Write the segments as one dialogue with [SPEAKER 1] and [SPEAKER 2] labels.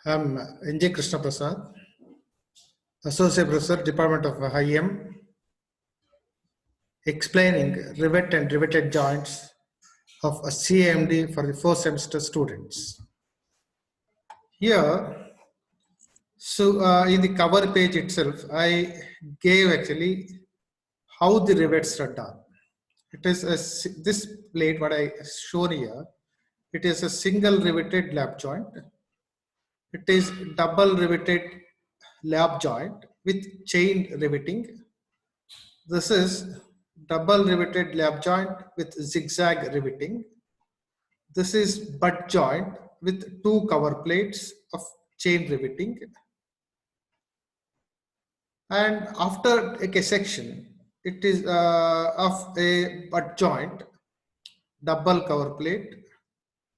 [SPEAKER 1] I'm N.J. Krishna Prasad, Associate Professor, Department of IM, explaining rivet and riveted joints of a CAMD for the first semester students. Here, in the cover page itself, I gave actually how the rivets are done. It is this plate, what I shown here, it is a single riveted lap joint. It is double riveted lap joint with chain riveting. This is double riveted lap joint with zigzag riveting. This is butt joint with two cover plates of chain riveting. And after a section, it is of a butt joint, double cover plate,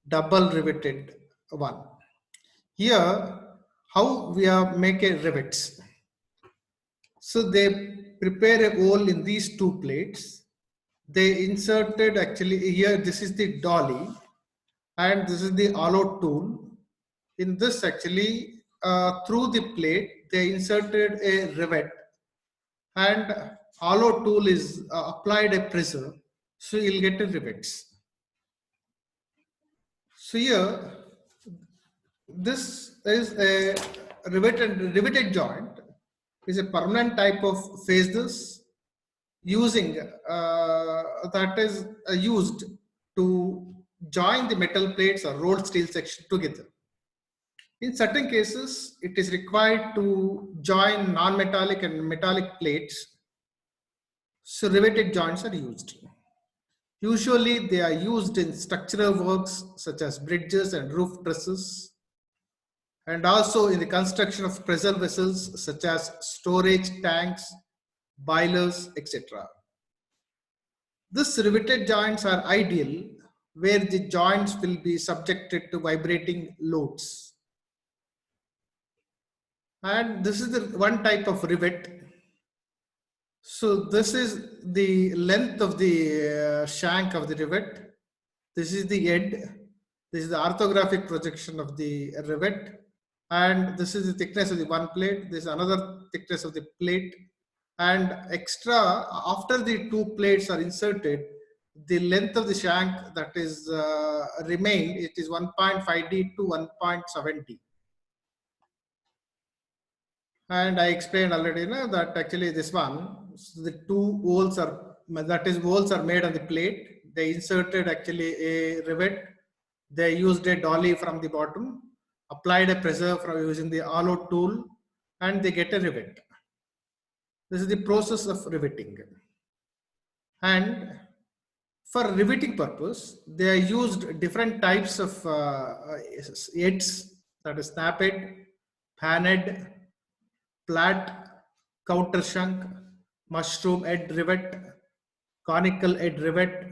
[SPEAKER 1] double riveted one. Here, how we are making rivets. So they prepare a hole in these two plates. They inserted actually here, this is the dolly and this is the hollow tool. In this actually, through the plate, they inserted a rivet and hollow tool is applied a pressure. So you'll get a rivets. So here, this is a riveted joint is a permanent type of phases using that is used to join the metal plates or rolled steel section together. In certain cases, it is required to join non-metallic and metallic plates. So riveted joints are used. Usually they are used in structural works such as bridges and roof trusses, and also in the construction of pressure vessels such as storage tanks, boilers, etc. These riveted joints are ideal where the joints will be subjected to vibrating loads. And this is the one type of rivet. So this is the length of the shank of the rivet. This is the head. This is the orthographic projection of the rivet. And this is the thickness of the one plate. This is another thickness of the plate. And extra, after the two plates are inserted, the length of the shank that is remained, it is 1.5D to 1.7D. And I explained already that actually this one, the two holes are, that is holes are made on the plate. They inserted actually a rivet. They used a dolly from the bottom, applied a pressure from using the hollow tool, and they get a rivet. This is the process of riveting. And for riveting purpose, they are used different types of heads, that is snap head, pan head, flat, counter shank, mushroom head rivet, conical head rivet,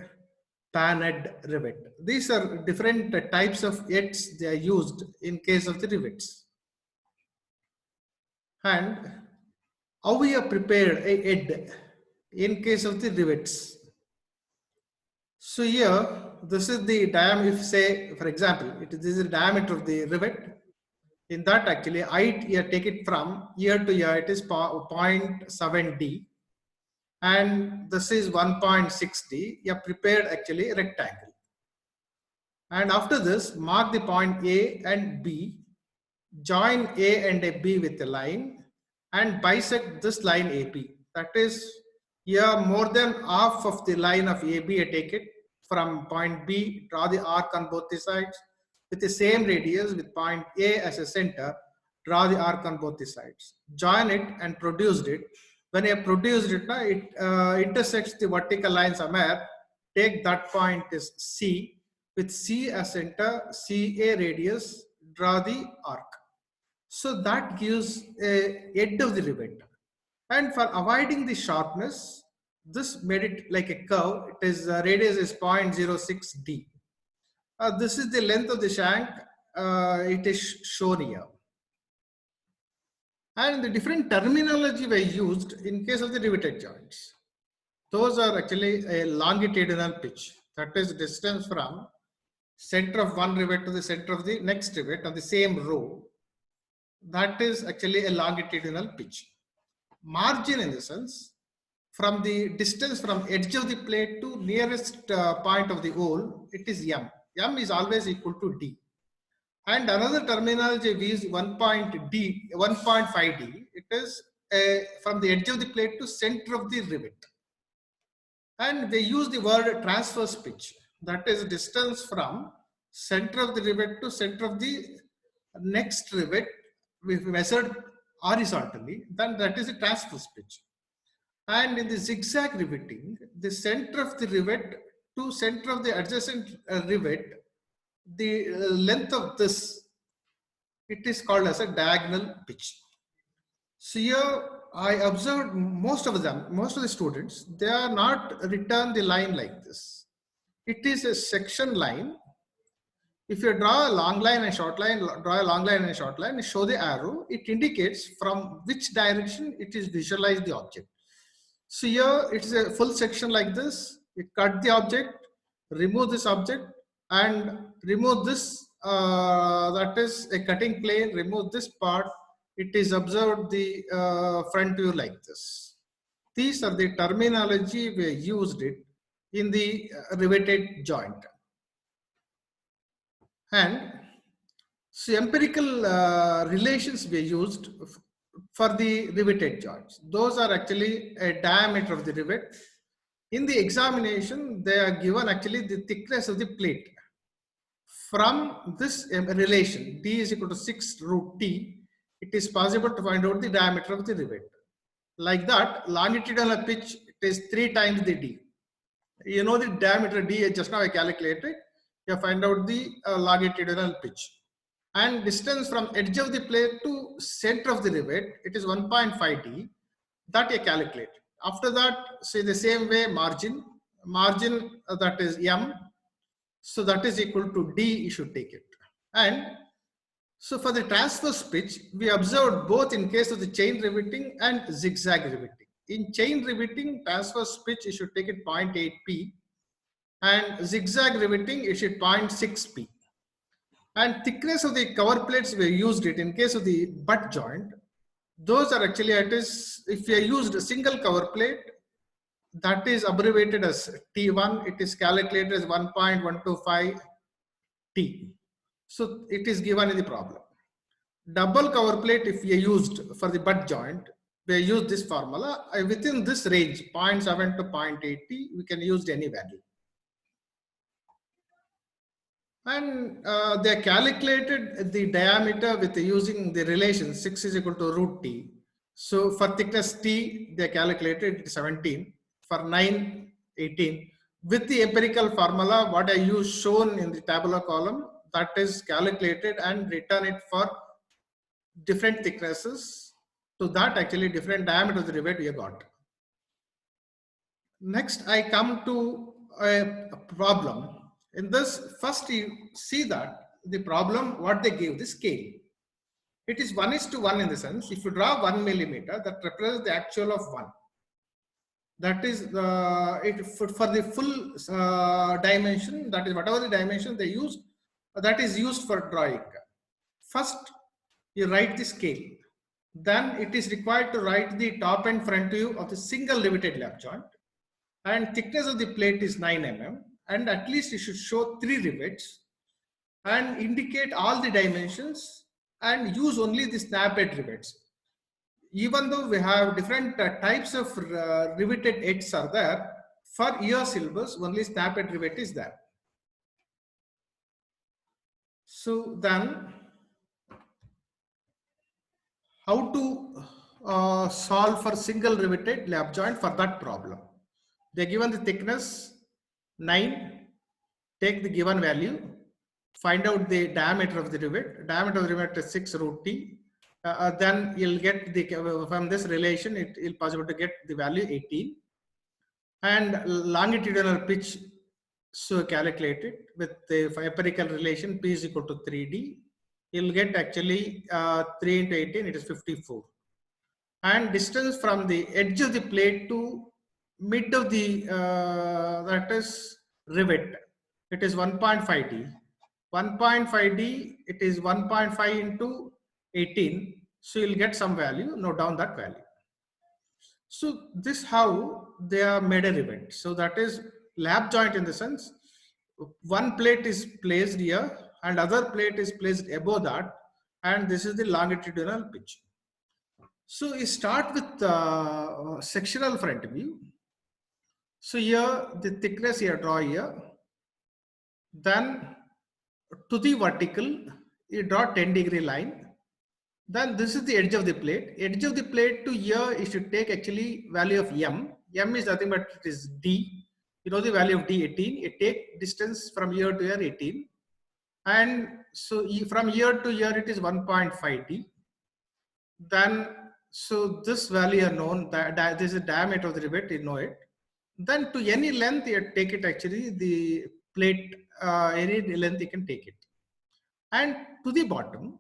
[SPEAKER 1] pan head rivet. These are different types of heads they are used in case of the rivets. And how we have prepared a head in case of the rivets. So here, this is the diameter, if say, for example, this is the diameter of the rivet. In that actually, height here, take it from here to here, it is 0.7D. And this is 1.6D. You have prepared actually a rectangle. And after this, mark the point A and B, join A and a B with a line and bisect this line AB. That is, here more than half of the line of AB, I take it from point B, draw the arc on both the sides with the same radius with point A as a center, draw the arc on both the sides. Join it and produced it. When you have produced it, it intersects the vertical line somewhere. Take that point is C, with C as center, CA radius, draw the arc. So that gives a head of the rivet. And for avoiding the sharpness, this made it like a curve. It is radius is 0.06D. This is the length of the shank. It is shown here. And the different terminology were used in case of the riveted joints. Those are actually a longitudinal pitch. That is distance from center of one rivet to the center of the next rivet on the same row. that is actually a longitudinal pitch. Margin in the sense, from the distance from edge of the plate to nearest point of the hole, it is m. M is always equal to d. And another terminology we use 1.5 d. It is from the edge of the plate to center of the rivet. And they use the word transverse pitch. That is distance from center of the rivet to center of the next rivet, we measured horizontally, then that is a transverse pitch. And in the zigzag riveting, the center of the rivet to center of the adjacent rivet, the length of this, it is called as a diagonal pitch. So here I observed most of the students, they are not written the line like this. It is a section line. If you draw a long line and a short line, draw a long line and a short line, show the arrow, it indicates from which direction it is visualized the object. So here it is a full section like this. You cut the object, remove this object, and remove this, that is a cutting plane, remove this part. It is observed the front view like this. These are the terminology we used it in the riveted joint. And so empirical relations we used for the riveted joints. Those are actually a diameter of the rivet. In the examination, they are given actually the thickness of the plate. From this relation, d is equal to 6 root t, it is possible to find out the diameter of the rivet. Like that, longitudinal pitch, it is 3 times the d. You know the diameter d, just now I calculated. You find out the longitudinal pitch. And distance from edge of the plate to center of the rivet, it is 1.5 d. That you calculate. After that, say the same way, margin that is m. So that is equal to d, you should take it. And so for the transverse pitch, we observed both in case of the chain riveting and zigzag riveting. In chain riveting, transverse pitch, you should take it 0.8 p. And zigzag riveting, you should 0.6 p. And thickness of the cover plates, we used it in case of the butt joint. Those are actually, it is, if we used a single cover plate, that is abbreviated as T1, it is calculated as 1.125 T. So it is given in the problem. Double cover plate, if we used for the butt joint, we use this formula. Within this range, 0.7 to 0.8 T, we can use any value. And they calculated the diameter with using the relation 6 is equal to root t. So for thickness t, they calculated 17. For 9, 18. With the empirical formula, what I use shown in the tabular column, that is calculated and return it for different thicknesses. So that actually different diameter of the rivet we have got. Next, I come to a problem. In this, first you see that the problem, what they give, the scale. It is 1:1 in the sense, if you draw 1 millimeter, that represents the actual of 1. That is for the full dimension, that is whatever the dimension they use, that is used for drawing. First, you write the scale. Then it is required to write the top and front view of the single riveted lap joint. And thickness of the plate is 9 mm. And at least you should show 3 rivets and indicate all the dimensions and use only the snap head rivets. Even though we have different types of riveted heads are there, for your syllabus only snap head rivet is there. So then, how to solve for single riveted lap joint for that problem? They given the thickness 9, take the given value, find out the diameter of the rivet. Diameter of the rivet is 6 root t. Then you'll get the, from this relation, it is possible to get the value 18. And longitudinal pitch, so calculated with the empirical relation p is equal to 3d. You'll get actually 3 into 18, it is 54. And distance from the edge of the plate to mid of the, that is rivet, it is 1.5d. 1.5d, it is 1.5 into 18. So you'll get some value, note down that value. So this how they are made a rivet. So that is lap joint in the sense one plate is placed here and other plate is placed above that, and this is the longitudinal pitch. So you start with sectional front view. So here the thickness here draw here, then to the vertical you draw 10-degree line. Then this is the edge of the plate. Edge of the plate to here you should take actually value of m. M is nothing but it is d. You know the value of d 18. You take distance from here to here 18, and so from here to here it is 1.5 d. Then so this value are known, that this is the diameter of the rivet, you know it. Then to any length you take it, actually the plate any length you can take it. And to the bottom,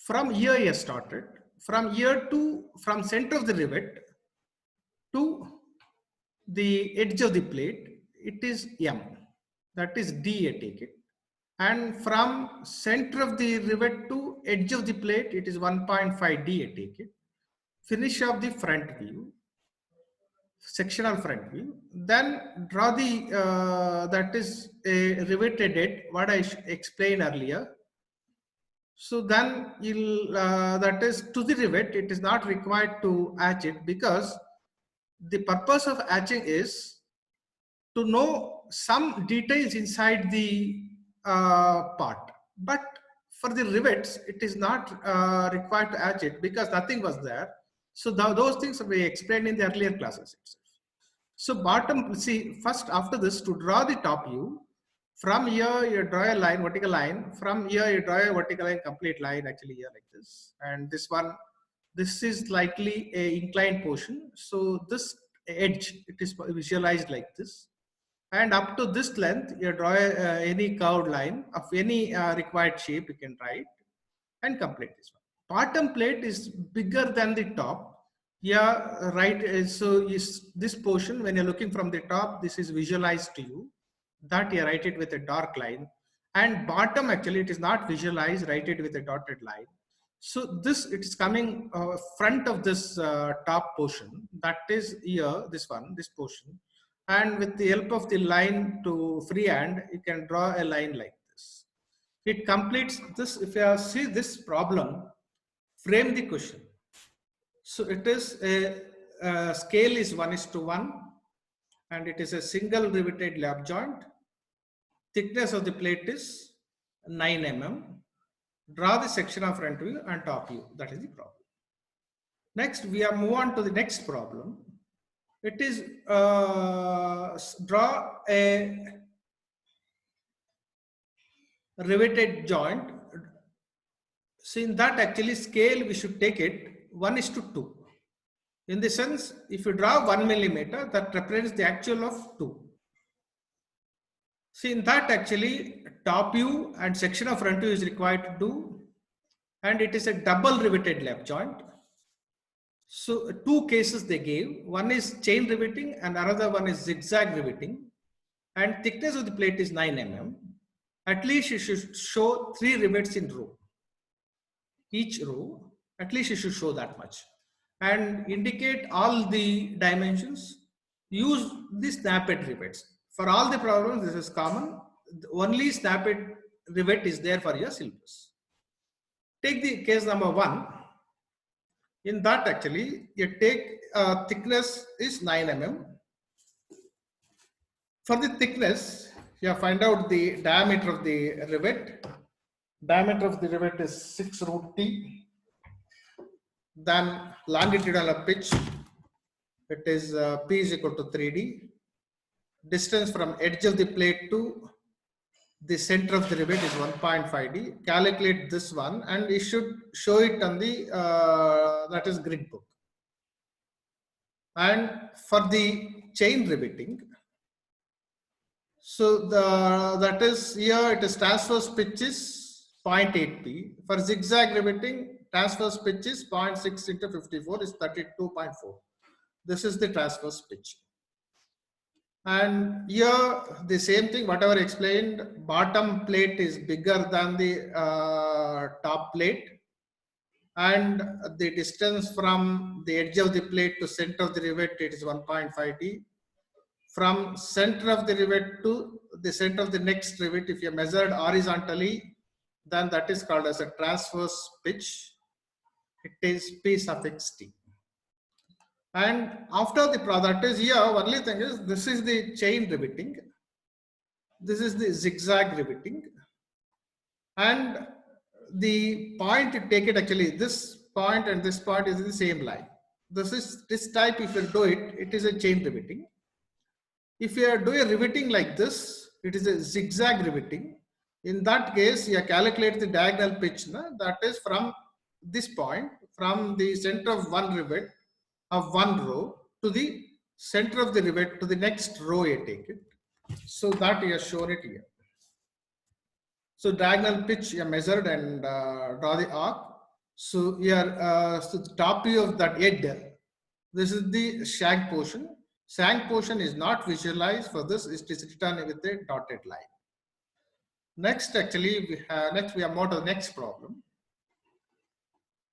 [SPEAKER 1] from here you started, from here to from center of the rivet to the edge of the plate, it is m, that is d you take it. And from center of the rivet to edge of the plate, it is 1.5 d you take it. Finish off the front view, sectional front view, then draw the that is a riveted head, what I explained earlier. So then you'll that is to the rivet, it is not required to hatch it, because the purpose of hatching is to know some details inside the part. But for the rivets, it is not required to hatch it because nothing was there. So those things we explained in the earlier classes itself. So bottom, see, first after this, to draw the top view, from here you draw a line, vertical line. From here you draw a vertical line, complete line, actually here like this. And this one, this is likely a inclined portion. So this edge, it is visualized like this. And up to this length, you draw any curved line of any required shape, you can write and complete this one. Bottom plate is bigger than the top. Yeah, right. So is this portion, when you're looking from the top, this is visualized to you. That you write it with a dark line. And bottom, actually, it is not visualized, write it with a dotted line. So this, it is coming front of this top portion. That is here, this one, this portion. And with the help of the line to freehand, you can draw a line like this. It completes this. If you see this problem, frame the question. So it is a scale is 1:1, and it is a single riveted lap joint. Thickness of the plate is 9 mm. Draw the section of front view and top view. That is the problem. Next, we are move on to the next problem. It is draw a riveted joint. So in that, actually scale we should take it 1:2. In the sense, if you draw 1 millimeter, that represents the actual of 2. See, in that, actually top view and section of front view is required to do, and it is a double riveted lap joint. So two cases they gave. One is chain riveting and another one is zigzag riveting. And thickness of the plate is 9 mm. At least you should show 3 rivets in row. Each row, at least you should show that much. And indicate all the dimensions. Use the snapped rivets. For all the problems, this is common. Only snapped rivet is there for your syllabus. Take the case number 1. In that, actually, you take thickness is 9 mm. For the thickness, you find out the diameter of the rivet. Diameter of the rivet is 6 root T. Then longitudinal pitch, it is P is equal to 3D. Distance from edge of the plate to the center of the rivet is 1.5 D. Calculate this one, and you should show it on the that is grid book. And for the chain riveting, so that is here it is transverse pitch is 0.8 P. For zigzag riveting, transverse pitch is 0.6 into 54 is 32.4. This is the transverse pitch. And here the same thing, whatever explained, bottom plate is bigger than the top plate. and the distance from the edge of the plate to center of the rivet, it is 1.5d. From center of the rivet to the center of the next rivet, if you measured horizontally, then that is called as a transverse pitch. It is P suffix T. And after the product is here, only thing is this is the chain riveting. This is the zigzag riveting. And the point to take it actually, this point and this point is in the same line. This type, if you do it, it is a chain riveting. If you are doing riveting like this, it is a zigzag riveting. In that case, you calculate the diagonal pitch, that is from this point, from the center of one rivet of one row to the center of the rivet to the next row you take it. So that you have shown it here. So diagonal pitch you measured and draw the arc. So here, so the top view of that head, this is the shank portion. Shank portion is not visualized. For this, it is written with a dotted line. Next, actually, we have more to the next problem.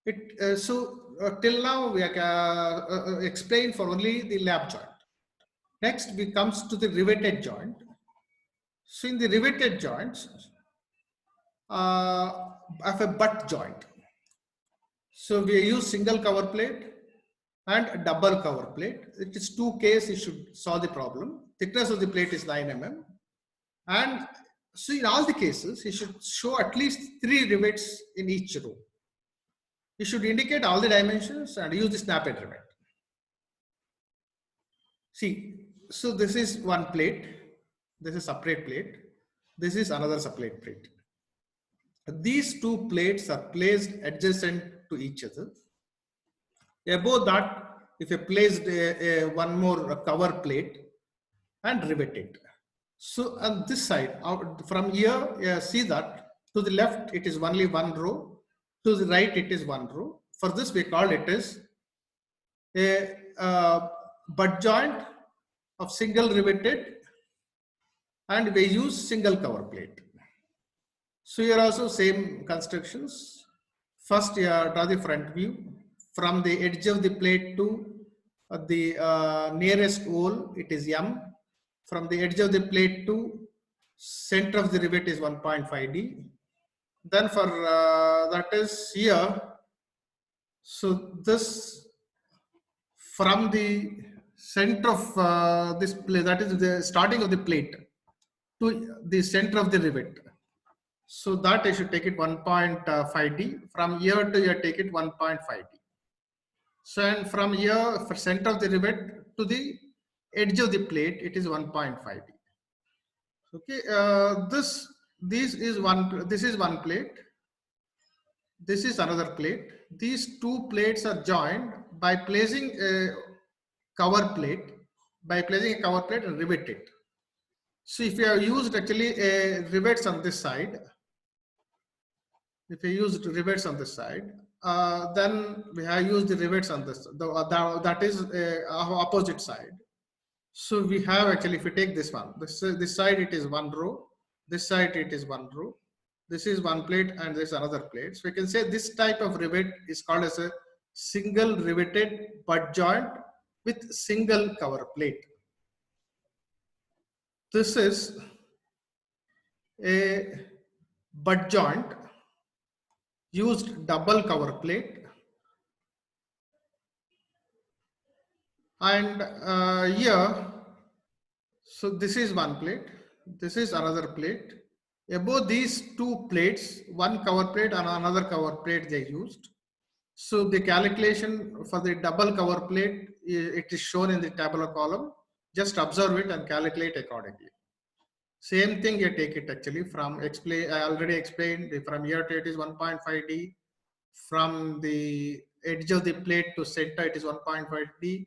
[SPEAKER 1] Till now we have explained for only the lap joint. Next, we comes to the riveted joint. So in the riveted joints, of a butt joint. So we use single cover plate and double cover plate. It is 2 case, you should solve the problem. Thickness of the plate is 9 mm. And so in all the cases, you should show at least 3 rivets in each row. You should indicate all the dimensions and use the snap and rivet. See, so this is one plate. This is separate plate. This is another separate plate. These 2 plates are placed adjacent to each other. Above that, if you placed one more cover plate and rivet it. So on this side, from here, see that to the left, it is only one row. To the right, it is one row. For this, we call it as a butt joint of single riveted, and we use single cover plate. So here also same constructions. First, you draw the front view. From the edge of the plate to the nearest hole, it is M. From the edge of the plate to center of the rivet is 1.5D. Then for that is here. So this from the center of this plate, that is the starting of the plate to the center of the rivet. So that I should take it 1.5D. From here to here, take it 1.5D. So and from here, for center of the rivet to the edge of the plate, it is 1.5D. Okay, this is one plate. This is another plate. These 2 plates are joined by placing a cover plate, and rivet it. So if you have used actually rivets on this side, if you used rivets on this side, then we have used the rivets on this, that is opposite side. So we have actually, if you take this one, this side it is one row, this side it is one row, this is one plate and this is another plate. So we can say this type of rivet is called as a single riveted butt joint with single cover plate. This is a butt joint used double cover plate, and here, so this is one plate, this is another plate. Above these 2 plates, one cover plate and another cover plate they used. So the calculation for the double cover plate, it is shown in the tabular column. Just observe it and calculate accordingly. Same thing you take it actually from I already explained, from here to it is 1.5D. From the edge of the plate to center, it is 1.5D.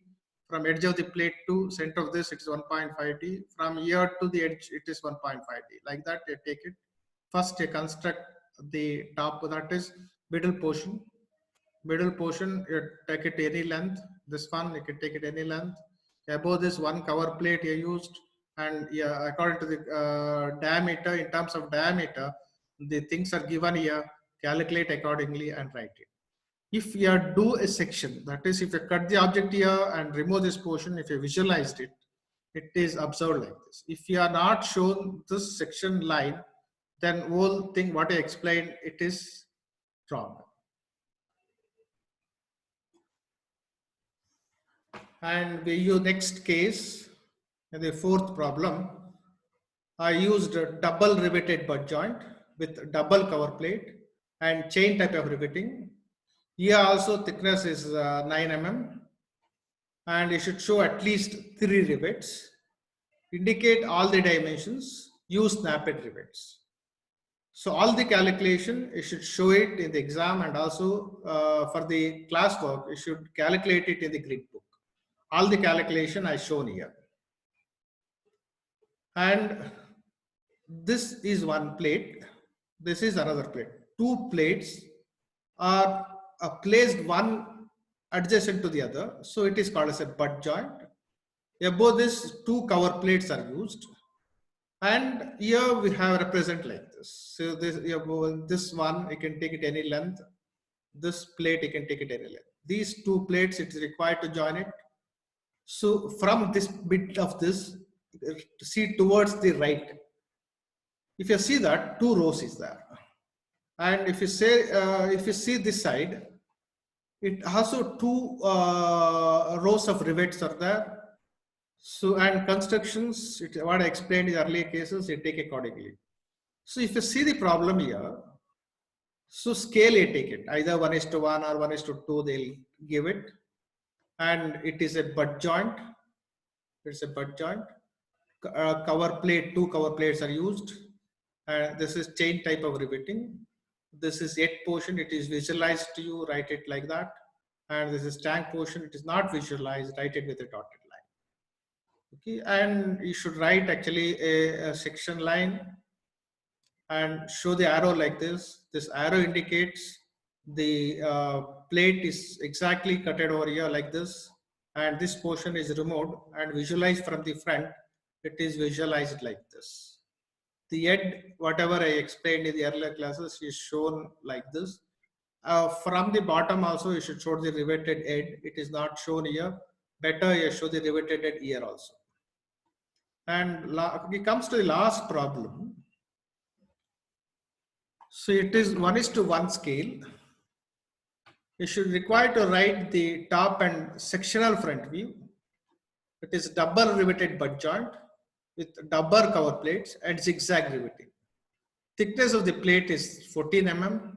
[SPEAKER 1] From edge of the plate to center of this, it is 1.5D. From here to the edge, it is 1.5D. Like that, you take it. First, you construct the top, that is middle portion. Middle portion, you take it any length. This one, you can take it any length. Above this one cover plate you used, and yeah, according to the diameter, in terms of diameter, the things are given here. Calculate accordingly and write it. if you do a section, that is, if you cut the object here and remove this portion, if you visualized it, it is observed like this. If you are not shown this section line, then whole thing what I explained, it is wrong. And we use next case, in the fourth problem, I used a double riveted butt joint with double cover plate and chain type of riveting. Here also thickness is 9 mm, and it should show at least 3 rivets. Indicate all the dimensions, use snapped rivets. So all the calculation, you should show it in the exam, and also for the classwork, you should calculate it in the grid book. All the calculation I shown here. And this is one plate, this is another plate. Two plates are placed one adjacent to the other, so it is called as a butt joint. Above this, two cover plates are used, and here we have represent like this. So this one you can take it any length, this plate you can take it any length. These two plates it is required to join it. So from this bit of this, see towards the right, if you see that two rows is there, and if you say if you see this side, it also two rows of rivets are there. So and constructions, what I explained in earlier cases, you take accordingly. So if you see the problem here, so scale you take it either 1:1 or 1:2 they'll give it, and it is a butt joint. It's a butt joint. Cover plate, two cover plates are used. This is chain type of riveting. This is yet portion, it is visualized to you, write it like that. And this is tank portion, it is not visualized, write it with a dotted line. Okay, and you should write actually a section line and show the arrow like this. This arrow indicates the plate is exactly cutted over here like this, and this portion is removed and visualized from the front. It is visualized like this. The head, whatever I explained in the earlier classes, is shown like this. From the bottom also, you should show the riveted head. It is not shown here. Better you show the riveted head here also. And it comes to the last problem. So it is 1:1 scale. You should require to write the top and sectional front view. It is double riveted butt joint with double cover plates and zigzag riveting. Thickness of the plate is 14 mm,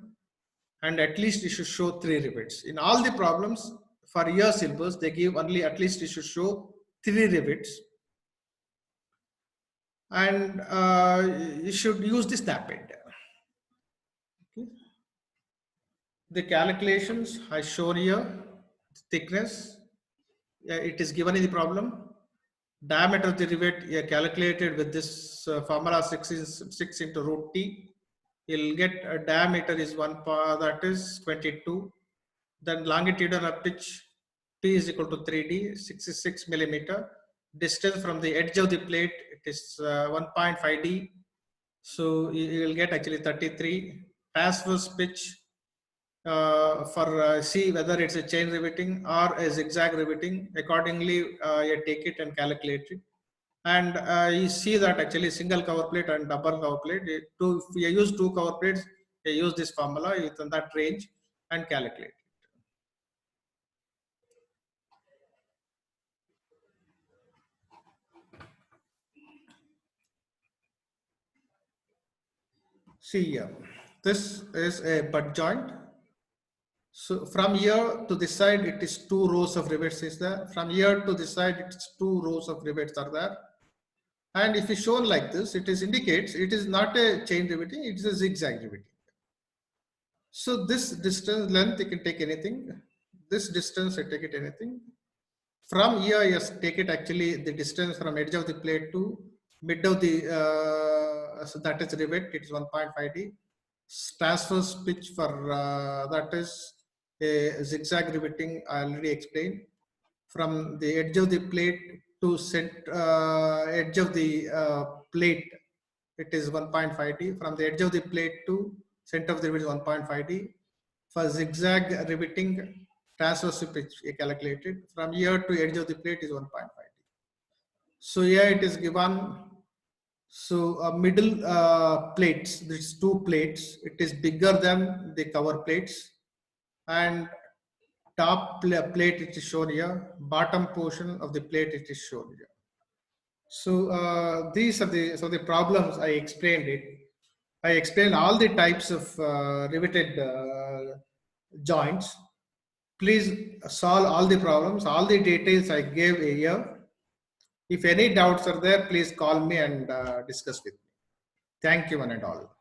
[SPEAKER 1] and at least you should show 3 rivets. In all the problems for your syllabus, they give only at least you should show 3 rivets, and you should use the snap end. Okay. The calculations I shown here, thickness, it is given in the problem. Diameter of the rivet calculated with this formula 6 into root t. You'll get a diameter is that is 22. Then longitudinal pitch P is equal to 3D, 66 millimeter. Distance from the edge of the plate, it is 1.5D. So you will get actually 33. Transverse pitch for see whether it's a chain riveting or a zigzag riveting. Accordingly, you take it and calculate it. And you see that actually single cover plate and double cover plate. If you use two cover plates, you use this formula within that range and calculate. See here, this is a butt joint. So from here to this side, it is 2 rows of rivets is there. From here to this side, it's 2 rows of rivets are there. And if it's shown like this, it is indicates it is not a chain riveting, it is a zigzag riveting. So this distance length, you can take anything. This distance, I take it anything. From here, yes, take it actually the distance from edge of the plate to mid of the, so that is rivet, it is 1.5D. Transverse pitch for that is a zigzag riveting, I already explained. From the edge of the plate to edge of the plate, it is 1.5D. From the edge of the plate to center of the rivet is 1.5D. For zigzag riveting, transverse pitch calculated. From here to edge of the plate is 1.5D. So here it is given. So middle plates, there's two plates. It is bigger than the cover plates, and top plate it is shown here. Bottom portion of the plate it is shown here. So these are the problems I explained it. I explained all the types of riveted joints. Please solve all the problems. All the details I gave here. If any doubts are there, please call me and discuss with me. Thank you one and all.